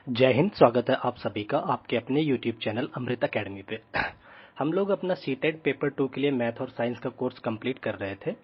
जय हिंद। स्वागत है आप सभी का आपके अपने YouTube चैनल अमृत अकेडमी पे। हम लोग अपना सीटेट पेपर 2 के लिए मैथ और साइंस का कोर्स कंप्लीट कर रहे थे,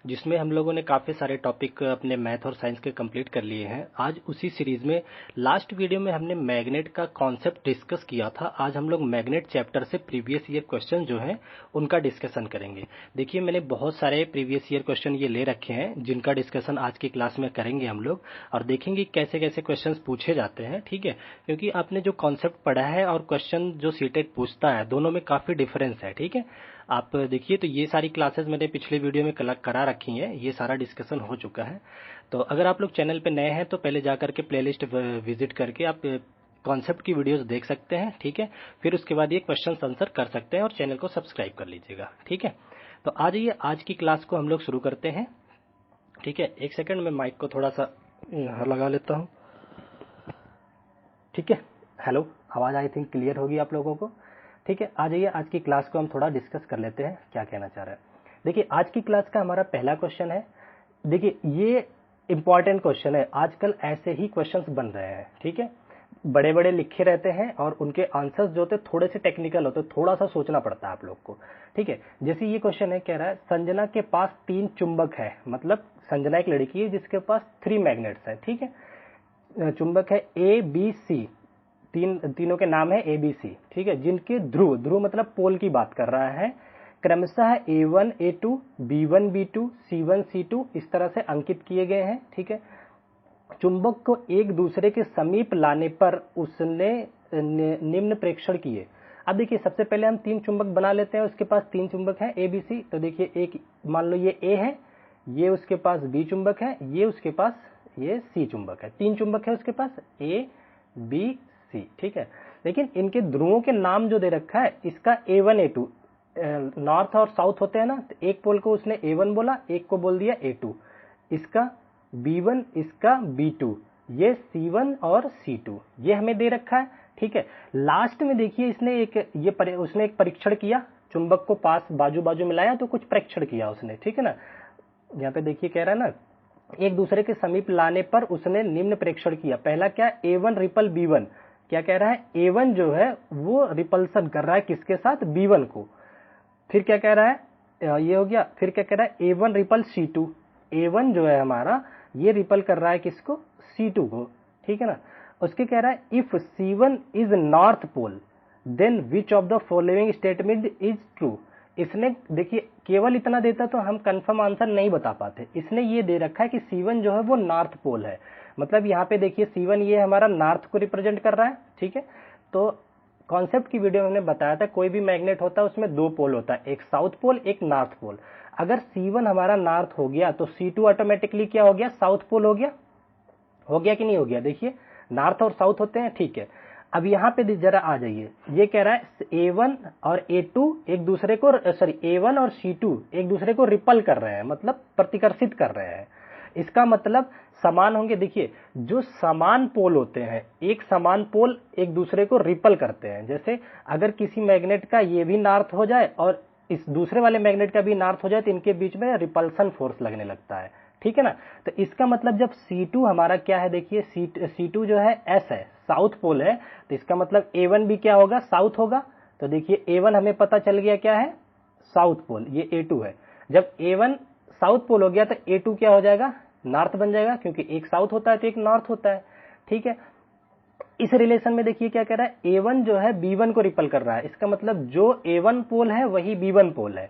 जिसमें हम लोगों ने काफ़ी सारे टॉपिक अपने मैथ और साइंस के कंप्लीट कर लिए हैं। आज उसी सीरीज में लास्ट वीडियो में हमने मैग्नेट का कॉन्सेप्ट डिस्कस किया था। आज हम लोग मैग्नेट चैप्टर से प्रीवियस ईयर क्वेश्चन जो हैं उनका डिस्कशन करेंगे। देखिए, मैंने बहुत सारे प्रीवियस ईयर क्वेश्चन ये ले रखे हैं जिनका डिस्कशन आज की क्लास में करेंगे हम लोग, और देखेंगे कैसे कैसे क्वेश्चन पूछे जाते हैं। ठीक है, क्योंकि आपने जो कॉन्सेप्ट पढ़ा है और क्वेश्चन जो सीटेट पूछता है दोनों में काफ़ी डिफरेंस है। ठीक है, आप देखिए, तो ये सारी क्लासेस मैंने पिछले वीडियो में करा रखी हैं, ये सारा डिस्कशन हो चुका है। तो अगर आप लोग चैनल पे नए हैं तो पहले जाकर के प्लेलिस्ट विजिट करके आप कॉन्सेप्ट की वीडियोस देख सकते हैं। ठीक है, फिर उसके बाद ये क्वेश्चन आंसर कर सकते हैं और चैनल को सब्सक्राइब कर लीजिएगा। ठीक है, तो आ जाइए, आज की क्लास को हम लोग शुरू करते हैं। ठीक है, एक सेकंड में माइक को थोड़ा सा यहाँ लगा लेता हूँ। ठीक है, हेलो, आवाज़ आई थिंक क्लियर होगी आप लोगों को। ठीक है, आ जाइए, आज की क्लास को हम थोड़ा डिस्कस कर लेते हैं, क्या कहना चाह रहे हैं। देखिए, आज की क्लास का हमारा पहला क्वेश्चन है। देखिए, ये इंपॉर्टेंट क्वेश्चन है, आजकल ऐसे ही क्वेश्चंस बन रहे हैं। ठीक है, बड़े बड़े लिखे रहते हैं और उनके आंसर्स जो होते थोड़े से टेक्निकल होते, थोड़ा सा सोचना पड़ता है आप लोग को। ठीक है, जैसे ये क्वेश्चन है, कह रहा है संजना के पास 3 चुंबक है, मतलब संजना एक लड़की है जिसके पास 3 मैग्नेट्स है। ठीक है, चुंबक है ए बी सी, तीनों के नाम है ए बी सी। ठीक है, जिनके ध्रुव मतलब पोल की बात कर रहा है, क्रमशः A1 A2 B1 B2 C1 C2 इस तरह से अंकित किए गए हैं। ठीक है, चुंबक को एक दूसरे के समीप लाने पर उसने निम्न प्रेक्षण किए। अब देखिए, सबसे पहले हम 3 चुंबक बना लेते हैं, उसके पास 3 चुंबक हैं ए बी सी। तो देखिए, एक मान लो ये ए है, ये उसके पास बी चुंबक है, ये उसके पास ये सी चुंबक है। 3 चुंबक है उसके पास ए बी सी। ठीक है, लेकिन इनके ध्रुवों के नाम जो दे रखा है, इसका A1 A2 नॉर्थ और साउथ होते हैं ना, तो एक पोल को उसने A1 बोला, एक को बोल दिया A2, इसका B1 इसका B2, ये C1 और C2 ये हमें दे रखा है। ठीक है, लास्ट में देखिए, इसने उसने एक परीक्षण किया, चुंबक को पास बाजू बाजू मिलाया तो कुछ परीक्षण किया उसने। ठीक है ना, यहाँ पे देखिए कह रहा है ना, एक दूसरे के समीप लाने पर उसने निम्न प्रेक्षण किया। पहला क्या, A1 रिपल B1। क्या कह रहा है, A1 जो है वो रिपल्सन कर रहा है किसके साथ, B1 को। फिर क्या कह रहा है, ये हो गया। फिर क्या कह रहा है, A1 रिपल C2। A1 जो है हमारा, ये रिपल कर रहा है किसको, C2 को। ठीक है ना, उसके कह रहा है if C1 is north pole then which of the following statement is true. इसने देखिए, केवल इतना देता तो हम कंफर्म आंसर नहीं बता पाते। इसने ये दे रखा है कि C1 जो है वो नॉर्थ पोल है, मतलब यहाँ पे देखिए C1 ये हमारा नॉर्थ को रिप्रेजेंट कर रहा है। ठीक है, तो कॉन्सेप्ट की वीडियो में हमने बताया था, कोई भी मैग्नेट होता है उसमें 2 पोल होता है, एक साउथ पोल एक नॉर्थ पोल। अगर C1 हमारा नॉर्थ हो गया तो C2 ऑटोमेटिकली क्या हो गया, साउथ पोल हो गया कि नहीं हो गया। देखिए, नॉर्थ और साउथ होते हैं। ठीक है, अब यहाँ पे जरा आ जाइए, ये कह रहा है A1 और A2 एक दूसरे को A1 और C2 एक दूसरे को रिपल कर रहे हैं, मतलब प्रतिकर्षित कर रहे हैं। इसका मतलब समान होंगे। देखिए, जो समान पोल होते हैं, एक समान पोल एक दूसरे को रिपल करते हैं। जैसे अगर किसी मैग्नेट का ये भी नॉर्थ हो जाए और इस दूसरे वाले मैग्नेट का भी नॉर्थ हो जाए तो इनके बीच में रिपल्सन फोर्स लगने लगता है। ठीक है ना, तो इसका मतलब जब C2 हमारा क्या है, देखिए C2 जो है S है, साउथ पोल है, तो इसका मतलब A1 भी क्या होगा, साउथ होगा। तो देखिए, A1 हमें पता चल गया क्या है, साउथ पोल, ये A2 है। जब A1 साउथ पोल हो गया तो A2 क्या हो जाएगा, नॉर्थ बन जाएगा, क्योंकि एक साउथ होता है तो एक नॉर्थ होता है। ठीक है, इस रिलेशन में देखिए क्या कह रहा है, A1 जो है B1 को रिपल कर रहा है, इसका मतलब जो A1 पोल है वही B1 पोल है।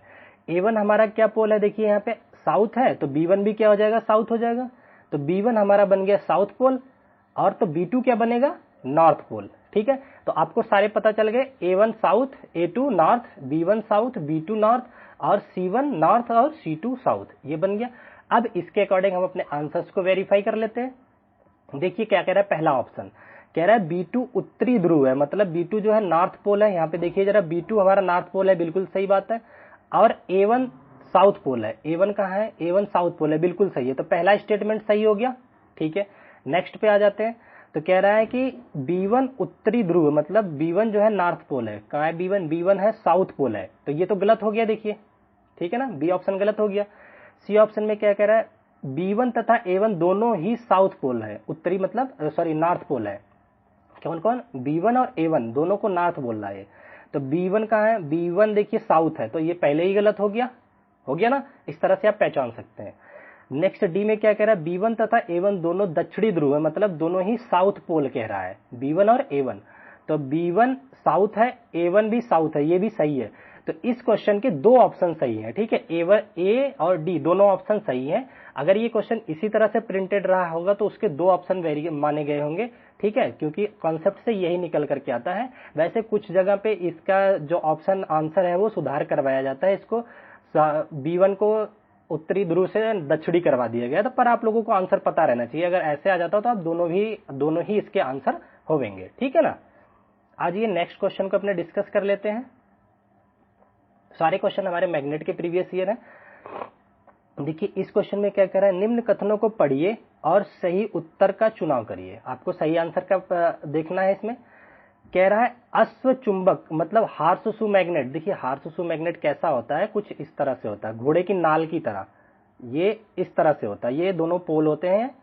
A1 हमारा क्या पोल है, देखिए यहाँ पे साउथ है, तो B1 भी क्या हो जाएगा, साउथ हो जाएगा। तो B1 हमारा बन गया साउथ पोल, और तो B2 क्या बनेगा, नॉर्थ पोल। ठीक है, तो आपको सारे पता चल गए, A1 south, A2 north, B1 south, B2 north, और C1 नॉर्थ और C2 साउथ, ये बन गया। अब इसके अकॉर्डिंग हम अपने आंसर्स को वेरीफाई कर लेते हैं। देखिए क्या कह रहा है, पहला ऑप्शन कह रहा है B2 उत्तरी ध्रुव है, मतलब B2 जो है नॉर्थ पोल है। यहाँ पे देखिए जरा, B2 हमारा नॉर्थ पोल है, बिल्कुल सही बात है। और A1 साउथ पोल है, A1 कहाँ है, A1 साउथ पोल है, बिल्कुल सही है। तो पहला स्टेटमेंट सही हो गया। ठीक है, नेक्स्ट पे आ जाते हैं। तो कह रहा है कि B1 उत्तरी ध्रुव, मतलब B1 जो है नॉर्थ पोल है। कहाँ है B1 है साउथ पोल है, तो ये तो गलत हो गया देखिए। ठीक है ना, बी ऑप्शन गलत हो गया। सी ऑप्शन में क्या कह रहा है, B1 तथा A1 दोनों ही साउथ पोल है, उत्तरी मतलब नॉर्थ पोल है। कौन कौन, B1 और A1 दोनों को नॉर्थ बोल रहा है। तो B1 कहाँ है, B1 देखिए साउथ है, तो ये पहले ही गलत हो गया ना, इस तरह से आप पहचान सकते हैं। नेक्स्ट डी में क्या कह रहा है, B1 तथा A1 दोनों दक्षिणी ध्रुव है, मतलब दोनों ही साउथ पोल कह रहा है, B1 और A1। तो B1 साउथ है, A1 भी साउथ है, ये भी सही है। तो इस क्वेश्चन के दो ऑप्शन सही है, ठीक है, A और D दोनों ऑप्शन सही है। अगर ये क्वेश्चन इसी तरह से प्रिंटेड रहा होगा तो उसके दो ऑप्शन माने गए होंगे, ठीक है, क्योंकि कॉन्सेप्ट से यही निकल करके आता है। वैसे कुछ जगह पे इसका जो ऑप्शन आंसर है वो सुधार करवाया जाता है, इसको B1 को उत्तरी ध्रुव से दक्षिणी करवा दिया गया था, पर आप लोगों को आंसर पता रहना चाहिए। अगर ऐसे आ जाता तो आप दोनों ही इसके आंसर होंगे, ठीक है ना। आज ये नेक्स्ट क्वेश्चन को अपने डिस्कस कर लेते हैं। सारे क्वेश्चन हमारे मैग्नेट के प्रीवियस ईयर है। देखिए इस क्वेश्चन में क्या कह रहा है, निम्न कथनों को पढ़िए और सही उत्तर का चुनाव करिए। आपको सही आंसर का देखना है। इसमें कह रहा है अश्व चुंबक मतलब हार्सशू मैग्नेट। देखिए हार्सशू मैग्नेट कैसा होता है, कुछ इस तरह से होता है, घोड़े की नाल की तरह, ये इस तरह से होता है। ये दोनों पोल होते हैं,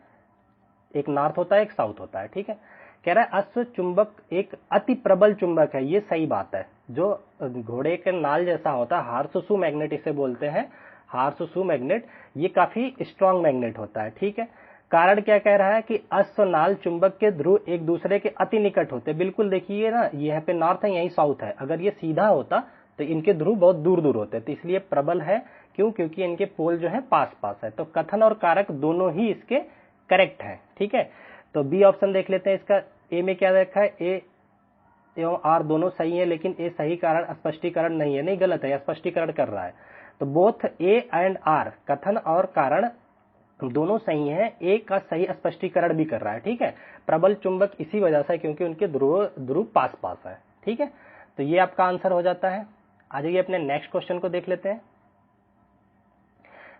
एक नॉर्थ होता है एक साउथ होता है, ठीक है। कह रहा है अश्व चुंबक एक अति प्रबल चुंबक है, ये सही बात है। जो घोड़े के नाल जैसा होता है, हार्सशू मैग्नेट इसे बोलते हैं, हार्सशू मैग्नेट, ये काफी स्ट्रॉन्ग मैग्नेट होता है, ठीक है। कारण क्या कह रहा है कि अश्व नाल चुंबक के ध्रुव एक दूसरे के अति निकट होते हैं। बिल्कुल देखिए ना, यहाँ पे नॉर्थ है यही साउथ है, अगर ये सीधा होता तो इनके ध्रुव बहुत दूर दूर होते, तो इसलिए प्रबल है। क्यों, क्योंकि इनके पोल जो है पास पास है। तो कथन और कारक दोनों ही इसके करेक्ट है, ठीक है। तो बी ऑप्शन देख लेते हैं इसका। ए में क्या रखा है, ए एवं आर दोनों सही है, लेकिन ए सही कारण स्पष्टीकरण नहीं है, नहीं गलत है, स्पष्टीकरण कर रहा है। तो बोथ ए एंड आर कथन और कारण दोनों सही हैं, एक का सही स्पष्टीकरण भी कर रहा है, ठीक है। प्रबल चुंबक इसी वजह से क्योंकि उनके ध्रुव पास पास है, ठीक है। तो ये आपका आंसर हो जाता है। आ जाइए अपने नेक्स्ट क्वेश्चन को देख लेते हैं।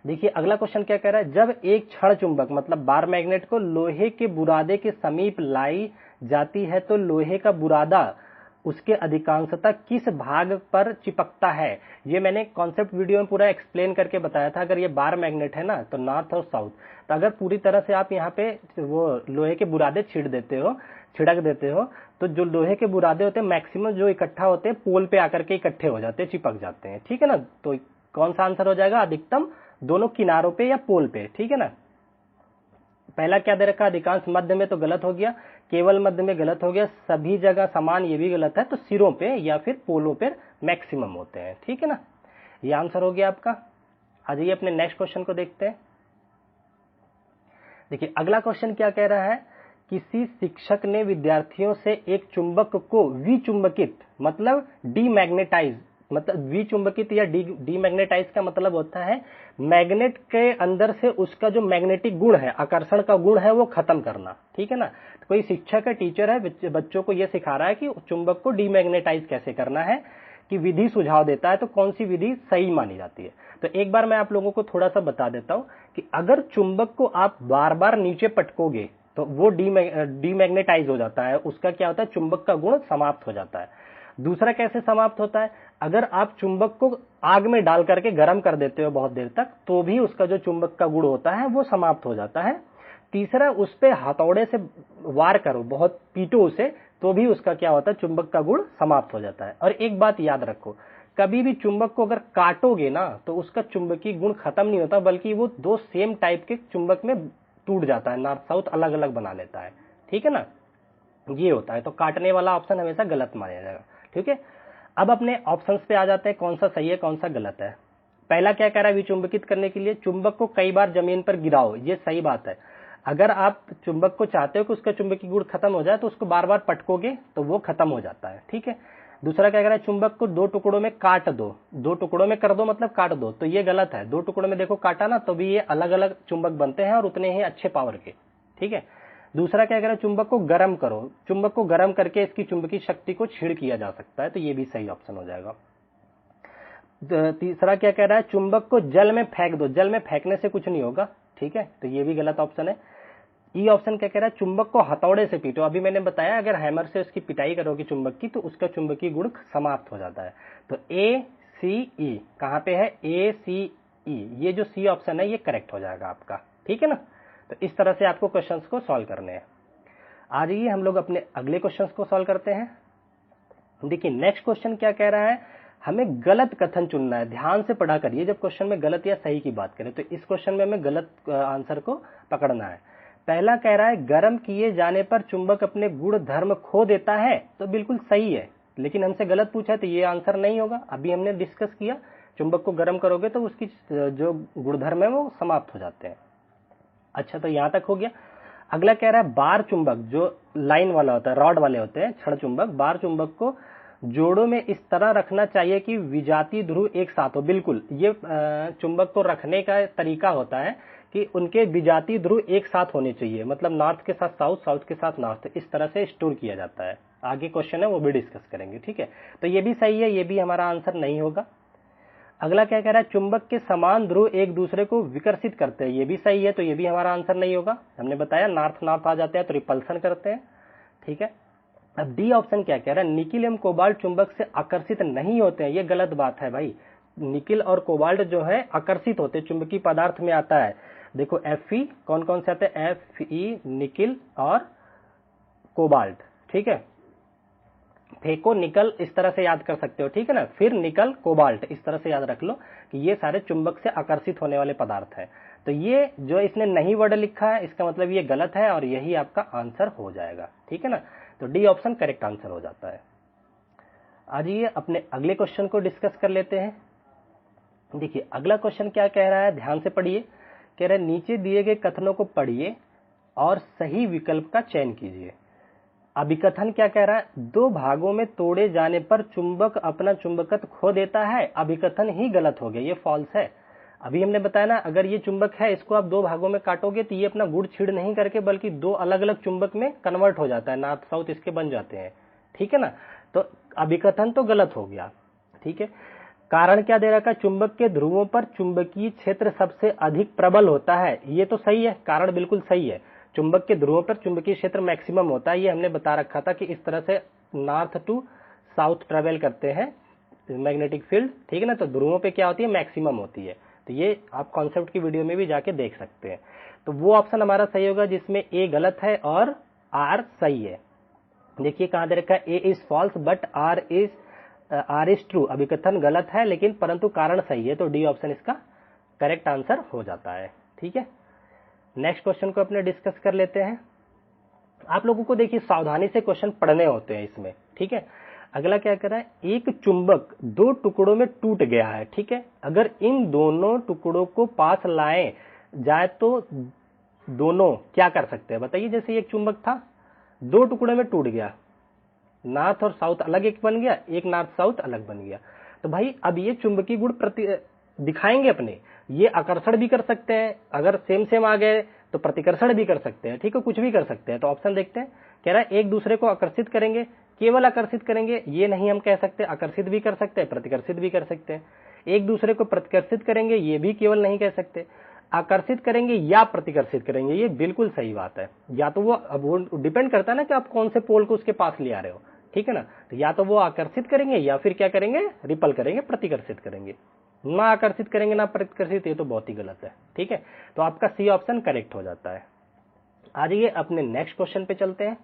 देखिए अगला क्वेश्चन क्या कह रहा है, जब एक क्षण चुंबक मतलब बार मैग्नेट को लोहे के बुरादे के समीप लाई जाती है तो लोहे का बुरादा उसके अधिकांशतः किस भाग पर चिपकता है। ये मैंने कॉन्सेप्ट वीडियो में पूरा एक्सप्लेन करके बताया था। अगर ये बार मैग्नेट है ना तो नॉर्थ और साउथ, तो अगर पूरी तरह से आप यहाँ पे वो लोहे के बुरादे छिड़क देते हो तो जो लोहे के बुरादे होते हैं मैक्सिमम जो इकट्ठा होते हैं पोल पे आकर के इकट्ठे हो जाते हैं, चिपक जाते हैं, ठीक है ना। तो कौन सा आंसर हो जाएगा, अधिकतम दोनों किनारों पे या पोल पे, ठीक है ना। पहला क्या दे रखा, अधिकांश मध्य में, तो गलत हो गया, केवल मध्य में गलत हो गया, सभी जगह समान, ये भी गलत है। तो सिरों पे या फिर पोलों पे मैक्सिमम होते हैं, ठीक है ना। ये आंसर हो गया आपका। आ जाइए अपने नेक्स्ट क्वेश्चन को देखते हैं। देखिए अगला क्वेश्चन क्या कह रहा है, किसी शिक्षक ने विद्यार्थियों से एक चुंबक को विचुंबकित मतलब डीमैग्नेटाइज, मतलब विचुंबकित या डीमैग्नेटाइज का मतलब होता है मैग्नेट के अंदर से उसका जो मैग्नेटिक गुण है, आकर्षण का गुण है, वो खत्म करना, ठीक है ना। तो कोई शिक्षक है, टीचर है, बच्चों को ये सिखा रहा है कि चुंबक को डीमैग्नेटाइज कैसे करना है, कि विधि सुझाव देता है। तो कौन सी विधि सही मानी जाती है। तो एक बार मैं आप लोगों को थोड़ा सा बता देता हूं कि अगर चुंबक को आप बार बार नीचे पटकोगे तो वो डीमैग्नेटाइज हो जाता है, उसका क्या होता है, चुंबक का गुण समाप्त हो जाता है। दूसरा कैसे समाप्त होता है, अगर आप चुंबक को आग में डाल करके गर्म कर देते हो बहुत देर तक तो भी उसका जो चुंबक का गुण होता है वो समाप्त हो जाता है। तीसरा, उस पे हथौड़े से वार करो, बहुत पीटो उसे, तो भी उसका क्या होता है, चुंबक का गुण समाप्त हो जाता है। और एक बात याद रखो, कभी भी चुंबक को अगर काटोगे ना तो उसका चुंबकीय गुण खत्म नहीं होता, बल्कि वो दो सेम टाइप के चुंबक में टूट जाता है, नॉर्थ साउथ अलग अलग बना लेता है, ठीक है ना। ये होता है। तो काटने वाला ऑप्शन हमेशा गलत माना जाएगा, ठीक है। अब अपने ऑप्शंस पे आ जाते हैं, कौन सा सही है कौन सा गलत है। पहला क्या कह रहा है, विचुंबकित करने के लिए चुंबक को कई बार जमीन पर गिराओ, ये सही बात है। अगर आप चुंबक को चाहते हो कि उसका चुंबकीय गुण खत्म हो जाए तो उसको बार बार पटकोगे तो वो खत्म हो जाता है, ठीक है। दूसरा क्या कह रहा है, चुंबक को दो टुकड़ों में काट दो, दो टुकड़ों में कर दो मतलब काट दो, तो ये गलत है। दो टुकड़ों में देखो काटा ना तो भी ये अलग अलग चुंबक बनते हैं और उतने ही अच्छे पावर के, ठीक है। दूसरा क्या कह रहा है, चुंबक को गर्म करो, चुंबक को गर्म करके इसकी चुंबकीय शक्ति को छीड़ किया जा सकता है, तो ये भी सही ऑप्शन हो जाएगा। तीसरा क्या कह रहा है, चुंबक को जल में फेंक दो, जल में फेंकने से कुछ नहीं होगा, ठीक है, तो ये भी गलत ऑप्शन है। ई ऑप्शन क्या कह रहा है, चुंबक को हथौड़े से पीटो, अभी मैंने बताया अगर हैमर से उसकी पिटाई करोगे चुंबक की तो उसका चुंबकीय गुण समाप्त हो जाता है। तो ए सी ई कहां पे है, ए सी ई, ये जो सी ऑप्शन है ये करेक्ट हो जाएगा आपका, ठीक है ना। तो इस तरह से आपको क्वेश्चंस को सॉल्व करने हैं। आ जाइए हम लोग अपने अगले क्वेश्चन को सॉल्व करते हैं। देखिए नेक्स्ट क्वेश्चन क्या कह रहा है, हमें गलत कथन चुनना है। ध्यान से पढ़ा करिए जब क्वेश्चन में गलत या सही की बात करें, तो इस क्वेश्चन में हमें गलत आंसर को पकड़ना है। पहला कह रहा है गर्म किए जाने पर चुंबक अपने गुण धर्म खो देता है, तो बिल्कुल सही है, लेकिन हमसे गलत पूछा है तो ये आंसर नहीं होगा। अभी हमने डिस्कस किया चुंबक को गर्म करोगे तो उसकी जो गुणधर्म है वो समाप्त हो जाते हैं। अच्छा, तो यहां तक हो गया। अगला कह रहा है बार चुंबक, जो लाइन वाला होता है, रॉड वाले होते हैं, छड़ चुंबक, बार चुंबक को जोड़ों में इस तरह रखना चाहिए कि विजातीय ध्रुव एक साथ हो। बिल्कुल, ये चुंबक को रखने का तरीका होता है कि उनके विजातीय ध्रुव एक साथ होने चाहिए, मतलब नॉर्थ के साथ साउथ, साउथ के साथ नॉर्थ, इस तरह से स्टोर किया जाता है। आगे क्वेश्चन है वो भी डिस्कस करेंगे, ठीक है। तो ये भी सही है, ये भी हमारा आंसर नहीं होगा। अगला क्या कह रहा है चुंबक के समान ध्रुव एक दूसरे को विकर्षित करते हैं, ये भी सही है, तो ये भी हमारा आंसर नहीं होगा। हमने बताया नॉर्थ नॉर्थ आ जाते हैं तो रिपल्सन करते हैं, ठीक है। अब डी ऑप्शन क्या कह रहा है, निकिल एवं कोबाल्ट चुंबक से आकर्षित नहीं होते हैं, ये गलत बात है भाई। निकिल और कोबाल्ट जो है आकर्षित होते, चुंबकीय पदार्थ में आता है। देखो Fe कौन कौन से आते हैं, Fe, निकिल और कोबाल्ट, ठीक है। फेको निकल इस तरह से याद कर सकते हो, ठीक है ना, फिर निकल कोबाल्ट इस तरह से याद रख लो कि ये सारे चुंबक से आकर्षित होने वाले पदार्थ है। तो ये जो इसने नहीं वर्ड लिखा है इसका मतलब ये गलत है और यही आपका आंसर हो जाएगा, ठीक है ना। तो डी ऑप्शन करेक्ट आंसर हो जाता है। आइए अपने अगले क्वेश्चन को डिस्कस कर लेते हैं। देखिए अगला क्वेश्चन क्या कह रहा है, ध्यान से पढ़िए। कह रहा है नीचे दिए गए कथनों को पढ़िए और सही विकल्प का चयन कीजिए। अभिकथन क्या कह रहा है, दो भागों में तोड़े जाने पर चुंबक अपना चुंबकत्व खो देता है, अभिकथन ही गलत हो गया, ये फॉल्स है। अभी हमने बताया ना, अगर ये चुंबक है इसको आप दो भागों में काटोगे तो ये अपना गुण छीड़ नहीं करके बल्कि दो अलग अलग चुंबक में कन्वर्ट हो जाता है, नॉर्थ साउथ इसके बन जाते हैं, ठीक है ना। तो अभिकथन तो गलत हो गया, ठीक है। कारण क्या दे रखा है, चुंबक के ध्रुवों पर चुंबकीय क्षेत्र सबसे अधिक प्रबल होता है, ये तो सही है, कारण बिल्कुल सही है। चुंबक के ध्रुवों पर चुंबकीय क्षेत्र मैक्सिमम होता है, ये हमने बता रखा था कि इस तरह से नॉर्थ टू साउथ ट्रेवल करते हैं मैग्नेटिक फील्ड, ठीक है ना। तो ध्रुवों पे क्या होती है, मैक्सिमम होती है। तो ये आप कॉन्सेप्ट की वीडियो में भी जाके देख सकते हैं। तो वो ऑप्शन हमारा सही होगा जिसमें ए गलत है और आर सही है। देखिए कहां दे रखा है, A is false but R is true. अभिकथन गलत है लेकिन परंतु कारण सही है, तो डी ऑप्शन इसका करेक्ट आंसर हो जाता है, ठीक है। नेक्स्ट क्वेश्चन को अपने डिस्कस कर लेते हैं। आप लोगों को देखिए सावधानी से क्वेश्चन पढ़ने होते हैं इसमें, ठीक है। अगला क्या कर रहा है, एक चुंबक दो टुकड़ों में टूट गया है, ठीक है। अगर इन दोनों टुकड़ों को पास लाए जाए तो दोनों क्या कर सकते हैं, बताइए। जैसे एक चुंबक था, दो टुकड़े में टूट गया, नॉर्थ और साउथ अलग एक बन गया, एक नॉर्थ साउथ अलग बन गया। तो भाई अब ये चुंबकीय गुण दिखाएंगे अपने, ये आकर्षण भी कर सकते हैं, अगर सेम सेम आ गए तो प्रतिकर्षण भी कर सकते हैं, ठीक है, कुछ भी कर सकते हैं। तो ऑप्शन देखते हैं, कह रहा है एक दूसरे को आकर्षित करेंगे, केवल आकर्षित करेंगे ये नहीं हम कह सकते, आकर्षित भी कर सकते हैं, प्रतिकर्षित भी कर सकते हैं। एक दूसरे को प्रतिकर्षित करेंगे ये भी केवल नहीं कह सकते, आकर्षित करेंगे या प्रतिकर्षित करेंगे, ये बिल्कुल सही बात है। या तो वो डिपेंड करता है ना कि आप कौन से पोल को उसके पास ले आ रहे हो, ठीक है ना। तो या तो वो आकर्षित करेंगे या फिर क्या करेंगे, रिपल करेंगे, प्रतिकर्षित करेंगे। ना आकर्षित करेंगे ना प्रतिकर्षित, ये तो बहुत ही गलत है, ठीक है। तो आपका सी ऑप्शन करेक्ट हो जाता है। आ जाइए अपने नेक्स्ट क्वेश्चन पे चलते हैं।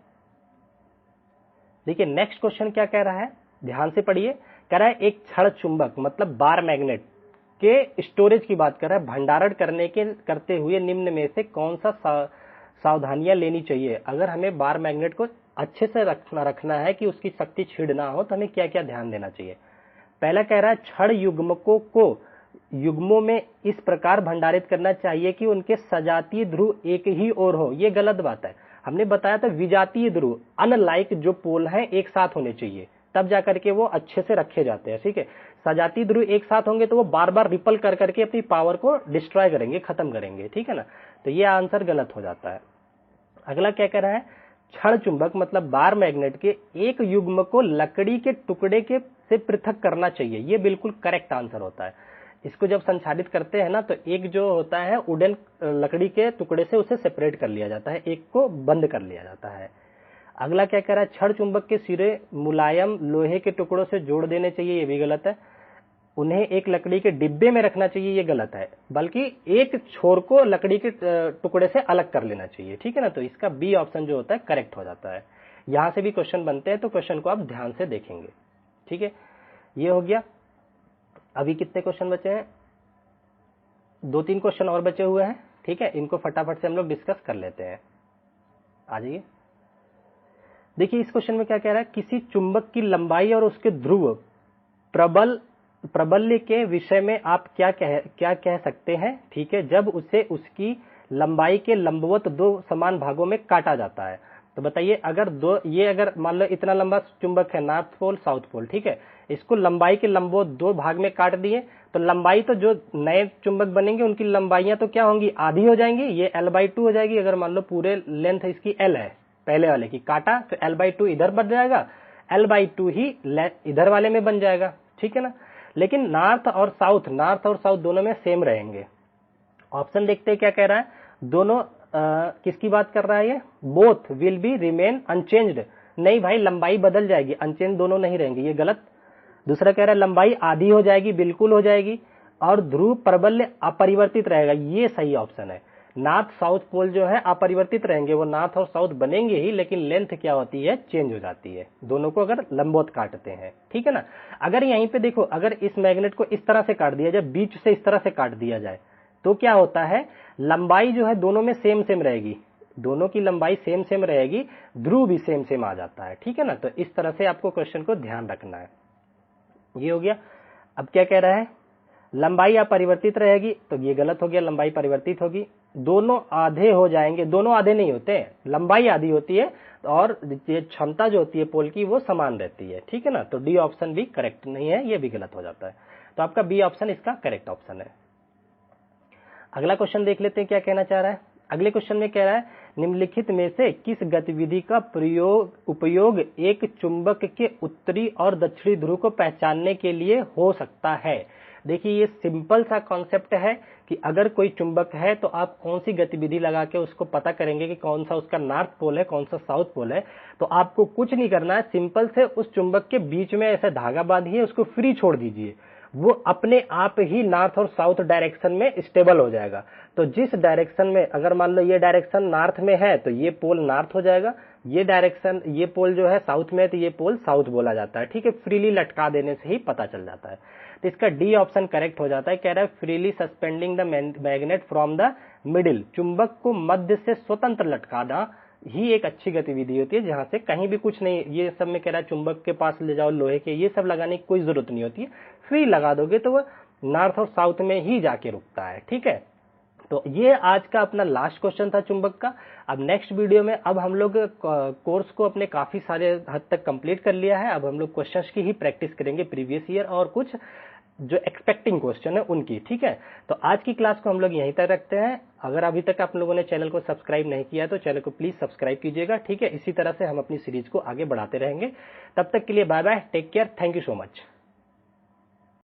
देखिए नेक्स्ट क्वेश्चन क्या कह रहा है, ध्यान से पढ़िए। कह रहा है एक छड़ चुंबक मतलब बार मैग्नेट के स्टोरेज की बात कर रहा है, भंडारण करते हुए निम्न में से कौन सा सावधानियां लेनी चाहिए। अगर हमें बार मैग्नेट को अच्छे से रखना है कि उसकी शक्ति छिड़ ना हो, तो हमें क्या क्या ध्यान देना चाहिए। पहला कह रहा है छड़ युग्मकों को युग्मों में इस प्रकार भंडारित करना चाहिए कि उनके सजातीय ध्रुव एक ही ओर हो, ये गलत बात है। हमने बताया था विजातीय ध्रुव अनलाइक जो पोल हैं एक साथ होने चाहिए, तब जाकर के वो अच्छे से रखे जाते हैं, ठीक है। सजातीय ध्रुव एक साथ होंगे तो वो बार बार रिपल कर करके अपनी पावर को डिस्ट्रॉय करेंगे, खत्म करेंगे, ठीक है ना। तो ये आंसर गलत हो जाता है। अगला क्या कह रहा है, छड़ चुंबक मतलब बार मैग्नेट के एक युग्म को लकड़ी के टुकड़े के से पृथक करना चाहिए, ये बिल्कुल करेक्ट आंसर होता है। इसको जब संचालित करते हैं ना तो एक जो होता है वुडन लकड़ी के टुकड़े से उसे सेपरेट कर लिया जाता है, एक को बंद कर लिया जाता है। अगला क्या कह रहा है, छड़ चुंबक के सिरे मुलायम लोहे के टुकड़ों से जोड़ देने चाहिए, ये भी गलत है। उन्हें एक लकड़ी के डिब्बे में रखना चाहिए, ये गलत है, बल्कि एक छोर को लकड़ी के टुकड़े से अलग कर लेना चाहिए, ठीक है ना। तो इसका बी ऑप्शन जो होता है करेक्ट हो जाता है। यहां से भी क्वेश्चन बनते हैं, तो क्वेश्चन को आप ध्यान से देखेंगे, ठीक है। ये हो गया। अभी कितने क्वेश्चन बचे हैं? 2-3 क्वेश्चन और बचे हुए हैं, ठीक है। इनको फटाफट से हम लोग डिस्कस कर लेते हैं। आ जाइए। देखिए इस क्वेश्चन में क्या कह रहा है, किसी चुंबक की लंबाई और उसके ध्रुव प्रबल्य के विषय में आप क्या कह सकते हैं, ठीक है, जब उसे उसकी लंबाई के लंबवत 2 समान भागों में काटा जाता है। तो बताइए, अगर मान लो इतना लंबा चुंबक है, नॉर्थ पोल साउथ पोल, ठीक है, इसको लंबाई के लंबवत 2 भाग में काट दिए, तो लंबाई तो जो नए चुंबक बनेंगे उनकी लंबाइयां तो क्या होंगी, आधी हो जाएंगी, ये L/2 हो जाएगी। अगर मान लो पूरे लेंथ इसकी L है, पहले वाले की काटा तो L/2 इधर बढ़ जाएगा, L/2 ही इधर वाले में बन जाएगा, ठीक है ना। लेकिन नॉर्थ और साउथ दोनों में सेम रहेंगे। ऑप्शन देखते हैं क्या कह रहा है, दोनों किसकी बात कर रहा है ये, both will be remain unchanged. नहीं भाई, लंबाई बदल जाएगी, अनचेंज दोनों नहीं रहेंगे, ये गलत। दूसरा कह रहा है लंबाई आधी हो जाएगी, बिल्कुल हो जाएगी, और ध्रुव प्रबल्य अपरिवर्तित रहेगा, ये सही ऑप्शन है। नॉर्थ साउथ पोल जो है अपरिवर्तित रहेंगे, वो नॉर्थ और साउथ बनेंगे ही, लेकिन लेंथ क्या होती है, चेंज हो जाती है, दोनों को अगर लंबवत काटते हैं, ठीक है ना। अगर यहीं पे देखो, अगर इस मैग्नेट को इस तरह से काट दिया जाए, बीच से इस तरह से काट दिया जाए, तो क्या होता है, लंबाई जो है दोनों में सेम सेम रहेगी, दोनों की लंबाई सेम सेम रहेगी, ध्रुव भी सेम सेम आ जाता है, ठीक है ना। तो इस तरह से आपको क्वेश्चन को ध्यान रखना है। ये हो गया। अब क्या कह रहा है, लंबाई अपरिवर्तित रहेगी, तो ये गलत हो गया, लंबाई परिवर्तित होगी। दोनों आधे हो जाएंगे, दोनों आधे नहीं होते, लंबाई आधी होती है और ये क्षमता जो होती है पोल की वो समान रहती है, ठीक है ना। तो डी ऑप्शन भी करेक्ट नहीं है, ये भी गलत हो जाता है। तो आपका बी ऑप्शन इसका करेक्ट ऑप्शन है। अगला क्वेश्चन देख लेते हैं क्या कहना चाह रहा है। अगले क्वेश्चन में कह रहा है, निम्नलिखित में से किस गतिविधि का उपयोग एक चुंबक के उत्तरी और दक्षिणी ध्रुव को पहचानने के लिए हो सकता है। देखिए ये सिंपल सा कॉन्सेप्ट है कि अगर कोई चुंबक है तो आप कौन सी गतिविधि लगा के उसको पता करेंगे कि कौन सा उसका नॉर्थ पोल है, कौन सा साउथ पोल है। तो आपको कुछ नहीं करना है, सिंपल से उस चुंबक के बीच में ऐसा धागा बांधिए, उसको फ्री छोड़ दीजिए, वो अपने आप ही नॉर्थ और साउथ डायरेक्शन में स्टेबल हो जाएगा। तो जिस डायरेक्शन में, अगर मान लो ये डायरेक्शन नॉर्थ में है तो ये पोल नॉर्थ हो जाएगा, ये पोल जो है साउथ में है तो ये पोल साउथ बोला जाता है, ठीक है। फ्रीली लटका देने से ही पता चल जाता है। तो इसका डी ऑप्शन करेक्ट हो जाता है। कह रहा है freely suspending the magnet from the middle, चुंबक को मध्य से स्वतंत्र लटकाना ही एक अच्छी गतिविधि होती है, जहां से कहीं भी कुछ नहीं, ये सब में कह रहा है चुंबक के पास ले जाओ लोहे के, ये सब लगाने की कोई जरूरत नहीं होती है, फ्री लगा दोगे तो वो नॉर्थ और साउथ में ही जाके रुकता है, ठीक है। तो ये आज का अपना लास्ट क्वेश्चन था चुंबक का। अब नेक्स्ट वीडियो में, अब हम लोग कोर्स को अपने काफी सारे हद तक कंप्लीट कर लिया है, अब हम लोग क्वेश्चंस की ही प्रैक्टिस करेंगे, प्रीवियस ईयर और कुछ जो एक्सपेक्टिंग क्वेश्चन है उनकी, ठीक है। तो आज की क्लास को हम लोग यहीं तक रखते हैं। अगर अभी तक आप लोगों ने चैनल को सब्सक्राइब नहीं किया है तो चैनल को प्लीज सब्सक्राइब कीजिएगा, ठीक है। इसी तरह से हम अपनी सीरीज को आगे बढ़ाते रहेंगे। तब तक के लिए bye bye, take care, thank you so much.